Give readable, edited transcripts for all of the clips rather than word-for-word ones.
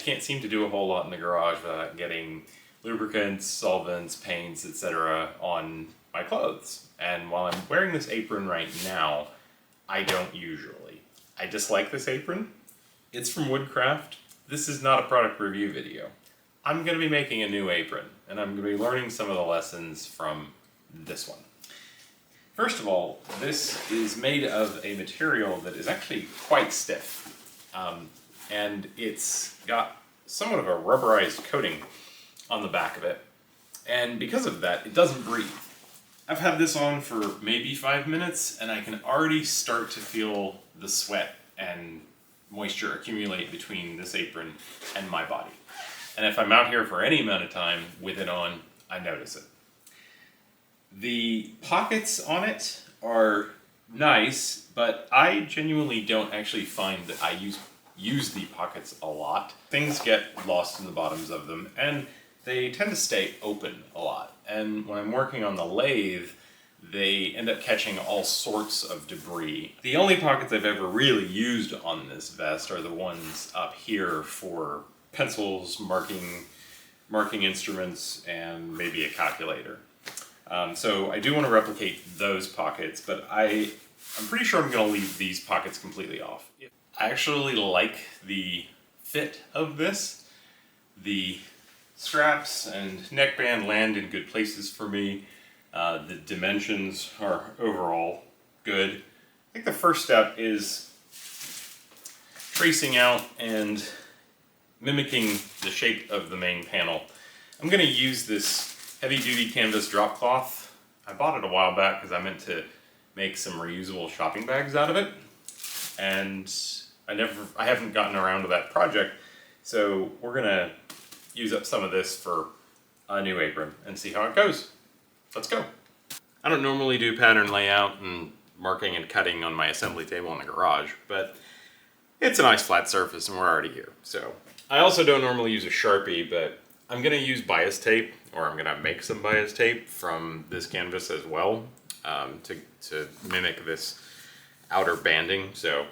can't seem to do a whole lot in the garage without getting lubricants, solvents, paints, etc. on my clothes. And while I'm wearing this apron right now, I don't usually. I dislike this apron. It's from Woodcraft. This is not a product review video. I'm going to be making a new apron, and I'm going to be learning some of the lessons from this one. First of all, this is made of a material that is actually quite stiff. And it's got somewhat of a rubberized coating on the back of it. And because of that, it doesn't breathe. I've had this on for maybe 5 minutes, and I can already start to feel the sweat and moisture accumulate between this apron and my body. And if I'm out here for any amount of time with it on, I notice it. The pockets on it are nice, but I genuinely don't actually find that I use the pockets a lot. Things get lost in the bottoms of them, and they tend to stay open a lot. And when I'm working on the lathe, they end up catching all sorts of debris. The only pockets I've ever really used on this vest are the ones up here for pencils, marking instruments, and maybe a calculator. So I do want to replicate those pockets, but I'm pretty sure I'm going to leave these pockets completely off. I actually like the fit of this. The straps and neckband land in good places for me. The dimensions are overall good. I think the first step is tracing out and mimicking the shape of the main panel. I'm going to use this heavy-duty canvas drop cloth. I bought it a while back because I meant to make some reusable shopping bags out of it, and I haven't gotten around to that project, so we're gonna use up some of this for a new apron and see how it goes. Let's go. I don't normally do pattern layout and marking and cutting on my assembly table in the garage, but it's a nice flat surface and we're already here. So I also don't normally use a Sharpie, but I'm gonna use bias tape, or I'm gonna make some bias tape from this canvas as well, to mimic this outer banding. So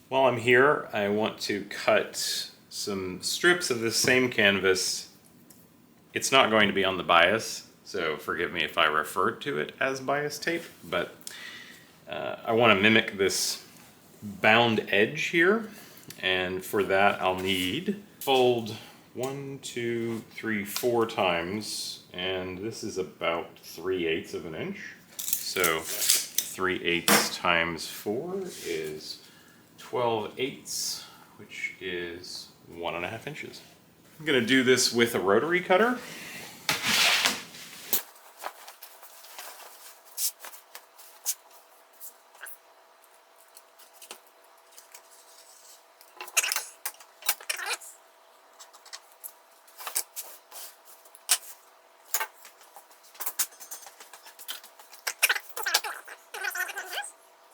while I'm here, I want to cut some strips of the same canvas. It's not going to be on the bias, so forgive me if I refer to it as bias tape, but I want to mimic this bound edge here, and for that I'll need fold 1, 2, 3, 4 times, and this is about 3/8 of an inch. So 3/8 times 4 is 12/8, which is 1.5 inches. I'm gonna do this with a rotary cutter.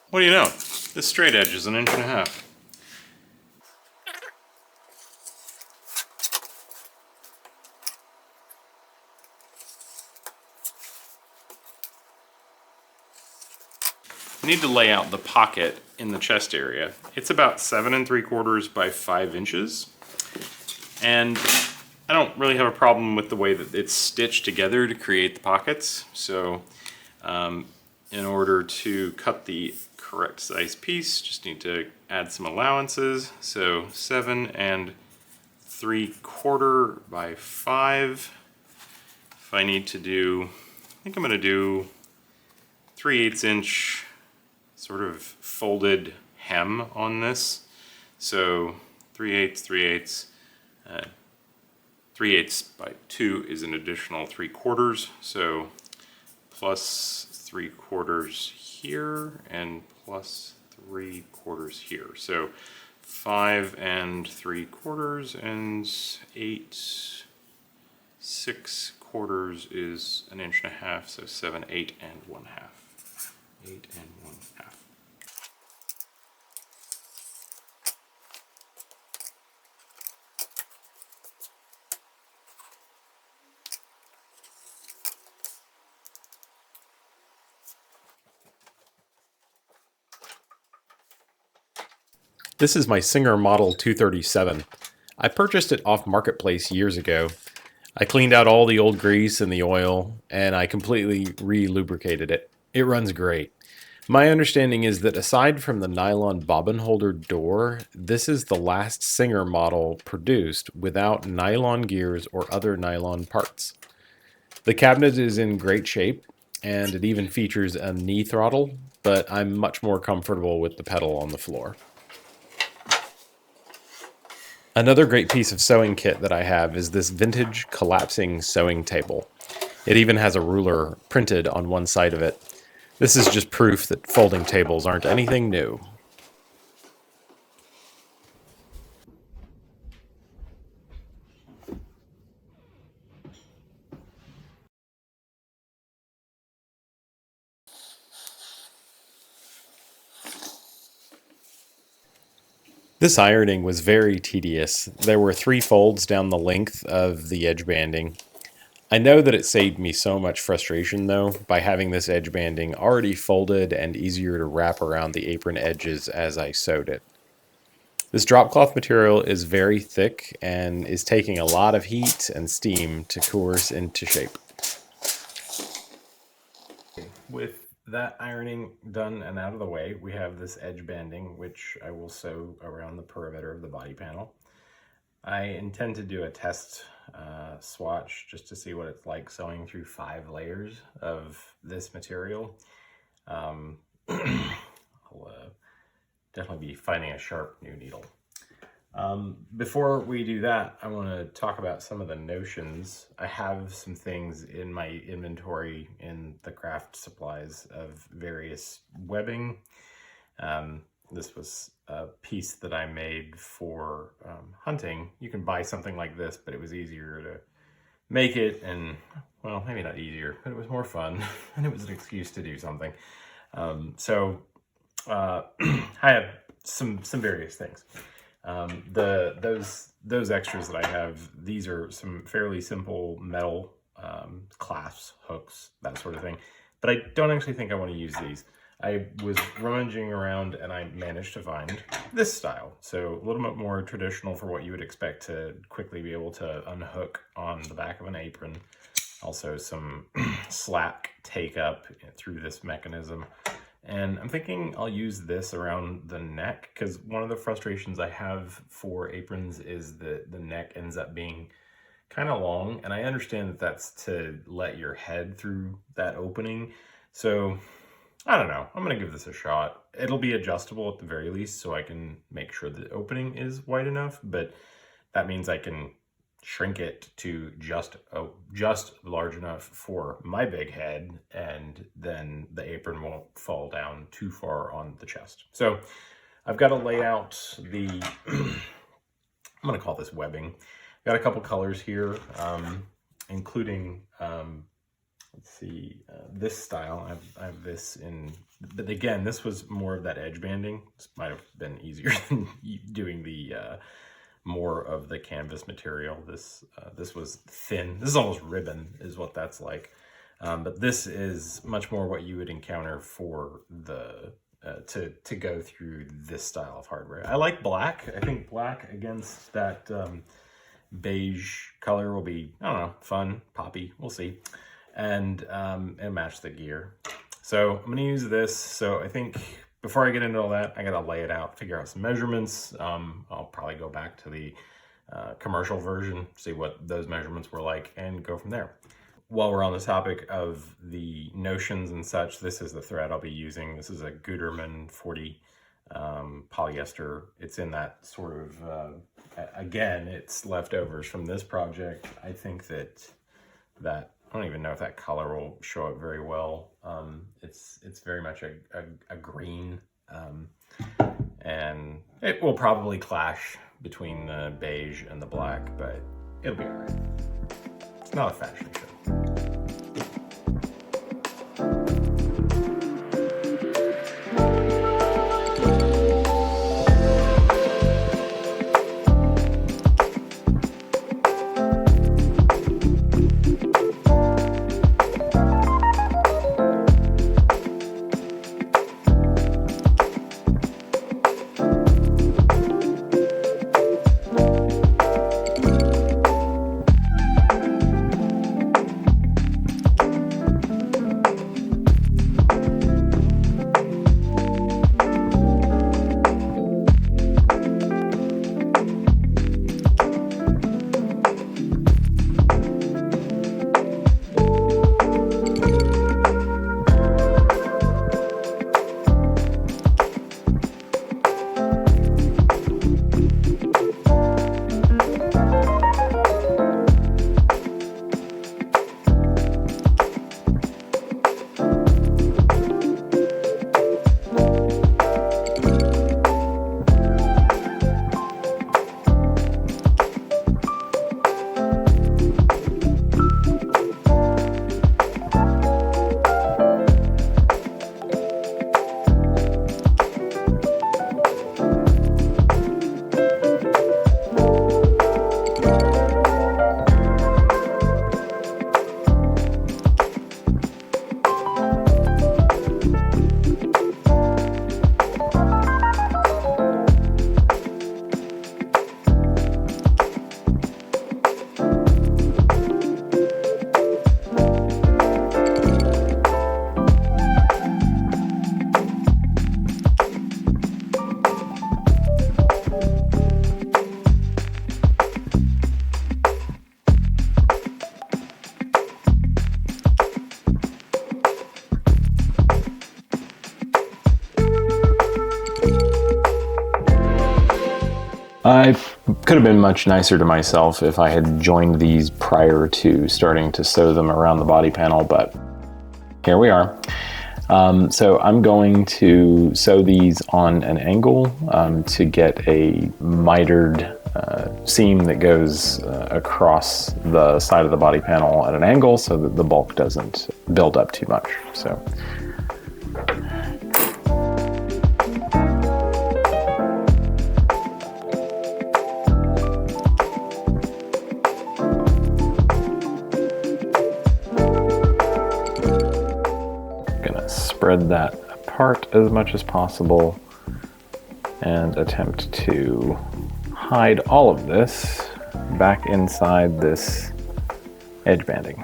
What do you know? This straight edge is 1.5 inches. I need to lay out the pocket in the chest area. It's about 7 3/4 by 5 inches. And I don't really have a problem with the way that it's stitched together to create the pockets. So in order to cut the correct size piece, just need to add some allowances. So 7 3/4 by 5. If I need to do, I think I'm going to do 3/8 inch sort of folded hem on this. So 3/8, 3/8, 3/8 by 2 is an additional 3/4. So plus 3/4 here and plus 3/4 here. So 5 3/4 and 8 6/4 is 1.5 inches, so 7 8 1/2. 8 1/2. This is my Singer Model 237. I purchased it off Marketplace years ago. I cleaned out all the old grease and the oil, and I completely re-lubricated it. It runs great. My understanding is that aside from the nylon bobbin holder door, this is the last Singer model produced without nylon gears or other nylon parts. The cabinet is in great shape, and it even features a knee throttle, but I'm much more comfortable with the pedal on the floor. Another great piece of sewing kit that I have is this vintage collapsing sewing table. It even has a ruler printed on one side of it. This is just proof that folding tables aren't anything new. This ironing was very tedious. There were 3 folds down the length of the edge banding. I know that it saved me so much frustration though by having this edge banding already folded and easier to wrap around the apron edges as I sewed it. This Dropcloth material is very thick and is taking a lot of heat and steam to coerce into shape. With that ironing done and out of the way, we have this edge banding, which I will sew around the perimeter of the body panel. I intend to do a test swatch just to see what it's like sewing through 5 layers of this material. I'll definitely be finding a sharp new needle. Before we do that, I want to talk about some of the notions. I have some things in my inventory in the craft supplies of various webbing. This was a piece that I made for hunting. You can buy something like this, but it was easier to make it, and well, maybe not easier, but it was more fun and it was an excuse to do something. I have some various things. Those extras that I have, these are some fairly simple metal clasps, hooks, that sort of thing. But I don't actually think I want to use these. I was rummaging around and I managed to find this style. So a little bit more traditional for what you would expect to quickly be able to unhook on the back of an apron. Also some slack take up through this mechanism. And I'm thinking I'll use this around the neck, because one of the frustrations I have for aprons is that the neck ends up being kind of long, and I understand that that's to let your head through that opening. So I don't know, I'm gonna give this a shot. It'll be adjustable at the very least, so I can make sure the opening is wide enough, but that means I can shrink it to just large enough for my big head, and then the apron won't fall down too far on the chest. So I've got to lay out the, I'm going to call this webbing. Got a couple colors here, including, let's see, this style. I have this in, but again, this was more of that edge banding. This might have been easier than doing the, more of the canvas material. This was thin. This is almost ribbon is what that's like. But this is much more what you would encounter for the to go through this style of hardware. I like black. I think black against that beige color will be, I don't know, fun, poppy. We'll see. And match the gear. So I'm gonna use this. So I think before I get into all that, I gotta lay it out, figure out some measurements. I'll probably go back to the commercial version, see what those measurements were like, and go from there. While we're on the topic of the notions and such, this is the thread I'll be using. This is a Gutermann 40 polyester. It's in that sort of, again, it's leftovers from this project. I think that I don't even know if that color will show up very well. It's very much a green, and it will probably clash between the beige and the black, but it'll be all right. It's not a fashion show. I could have been much nicer to myself if I had joined these prior to starting to sew them around the body panel, but here we are. So I'm going to sew these on an angle to get a mitered seam that goes across the side of the body panel at an angle so that the bulk doesn't build up too much. So. Spread that apart as much as possible and attempt to hide all of this back inside this edge banding.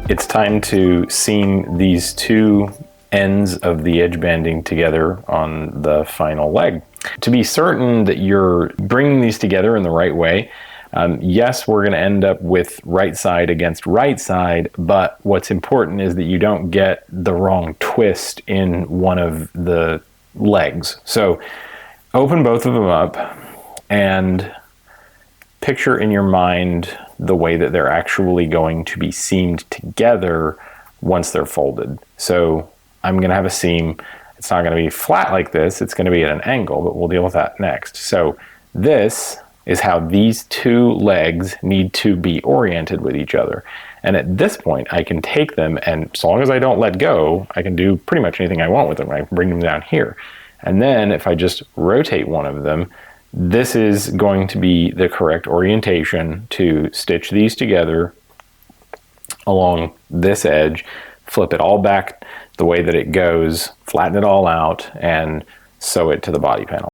It's time to seam these two ends of the edge banding together on the final leg. To be certain that you're bringing these together in the right way, yes, we're going to end up with right side against right side, but what's important is that you don't get the wrong twist in one of the legs. So open both of them up and picture in your mind the way that they're actually going to be seamed together once they're folded. So I'm going to have a seam. It's not going to be flat like this, it's going to be at an angle, but we'll deal with that next. So this is how these two legs need to be oriented with each other. And at this point, I can take them, and so long as I don't let go, I can do pretty much anything I want with them. I can bring them down here. And then if I just rotate one of them, this is going to be the correct orientation to stitch these together along this edge, flip it all back the way that it goes, flatten it all out, and sew it to the body panel.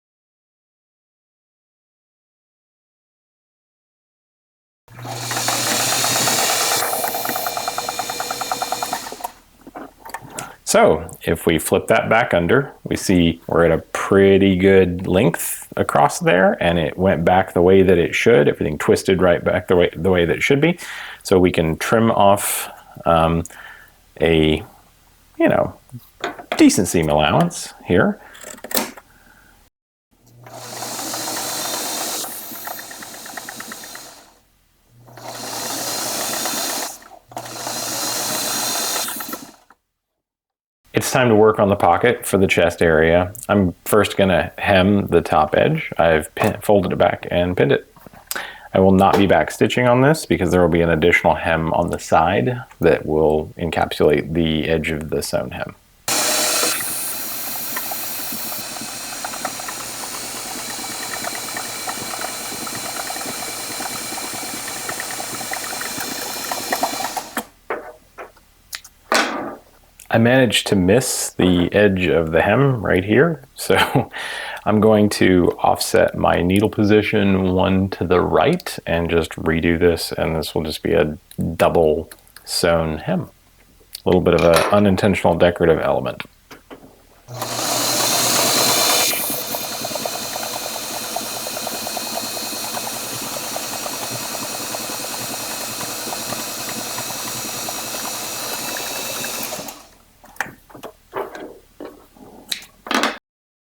So if we flip that back under, we see we're at a pretty good length across there, and it went back the way that it should. Everything twisted right back the way that it should be. So we can trim off a decent seam allowance here. It's time to work on the pocket for the chest area. I'm first going to hem the top edge. I've folded it back and pinned it. I will not be back stitching on this because there will be an additional hem on the side that will encapsulate the edge of the sewn hem. I managed to miss the edge of the hem right here, so I'm going to offset my needle position one to the right and just redo this, and this will just be a double sewn hem. A little bit of an unintentional decorative element.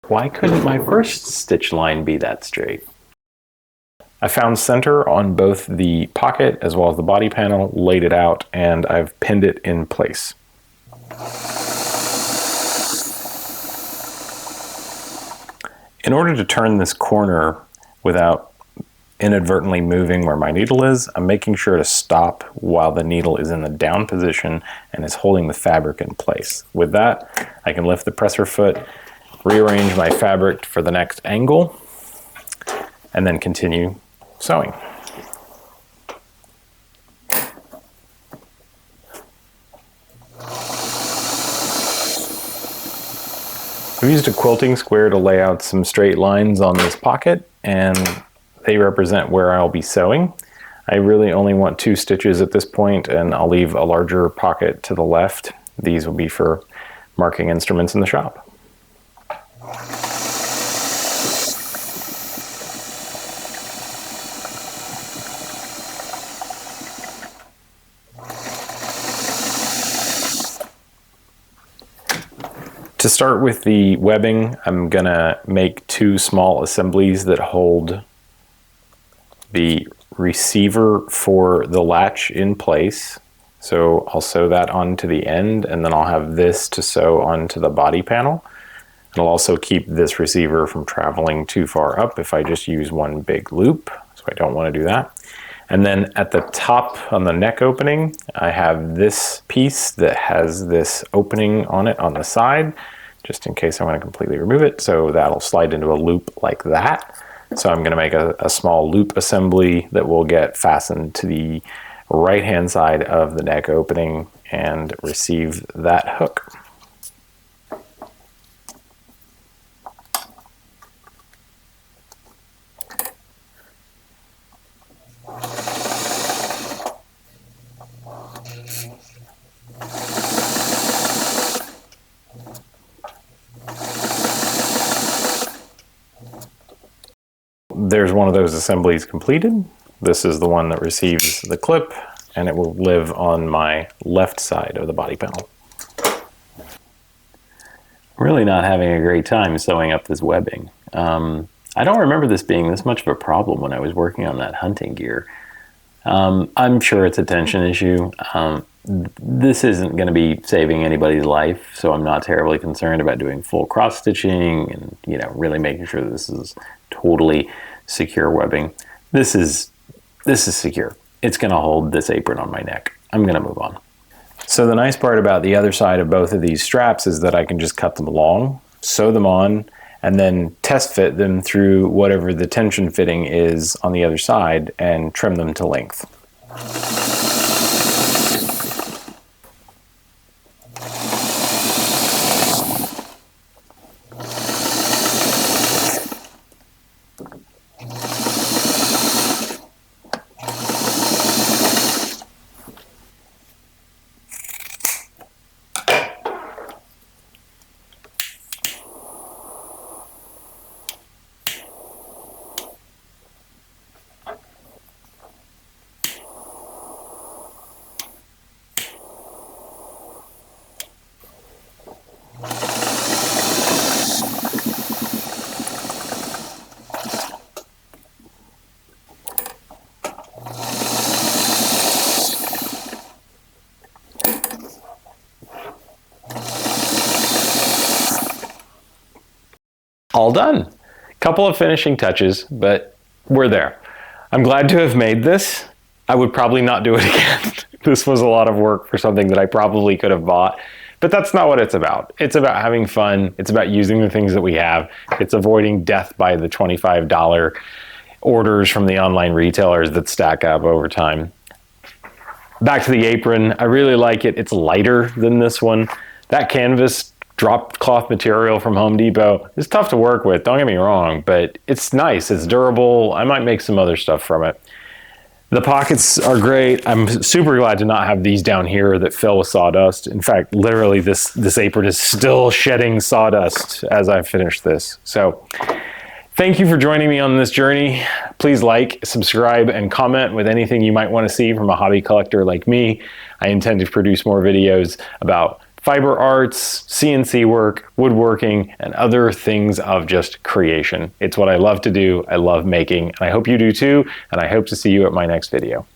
Why couldn't my first stitch line be that straight? I found center on both the pocket as well as the body panel, laid it out, and I've pinned it in place. In order to turn this corner without inadvertently moving where my needle is, I'm making sure to stop while the needle is in the down position and is holding the fabric in place. With that, I can lift the presser foot, rearrange my fabric for the next angle, and then continue sewing. I've used a quilting square to lay out some straight lines on this pocket, and they represent where I'll be sewing. I really only want 2 stitches at this point, and I'll leave a larger pocket to the left. These will be for marking instruments in the shop. To start with the webbing, I'm gonna make 2 small assemblies that hold the receiver for the latch in place. So I'll sew that onto the end, and then I'll have this to sew onto the body panel. And I'll also keep this receiver from traveling too far up if I just use one big loop, so I don't want to do that. And then at the top on the neck opening, I have this piece that has this opening on it on the side, just in case I want to completely remove it. So that'll slide into a loop like that. So I'm going to make a small loop assembly that will get fastened to the right-hand side of the neck opening and receive that hook. There's one of those assemblies completed. This is the one that receives the clip, and it will live on my left side of the body panel. I'm really not having a great time sewing up this webbing. I don't remember this being this much of a problem when I was working on that hunting gear. I'm sure it's a tension issue. This isn't going to be saving anybody's life, so I'm not terribly concerned about doing full cross stitching and, you know, really making sure this is totally secure webbing. This is secure. It's going to hold this apron on my neck. I'm going to move on. So the nice part about the other side of both of these straps is that I can just cut them long, sew them on, and then test fit them through whatever the tension fitting is on the other side and trim them to length. all done. Couple of finishing touches, but we're there. I'm glad to have made this. I would probably not do it again. This was a lot of work for something that I probably could have bought, but that's not what it's about. It's about having fun. It's about using the things that we have. It's avoiding death by the $25 orders from the online retailers that stack up over time. Back to the apron. I really like it. It's lighter than this one. That canvas Dropcloth material from Home Depot is tough to work with, don't get me wrong, but it's nice, it's durable. I might make some other stuff from it. The pockets are great. I'm super glad to not have these down here that fill with sawdust. In fact, literally this apron is still shedding sawdust as I finish this. So thank you for joining me on this journey. Please like, subscribe, and comment with anything you might want to see from a hobby collector like me. I intend to produce more videos about fiber arts, CNC work, woodworking, and other things of just creation. It's what I love to do. I love making, and I hope you do too, and I hope to see you at my next video.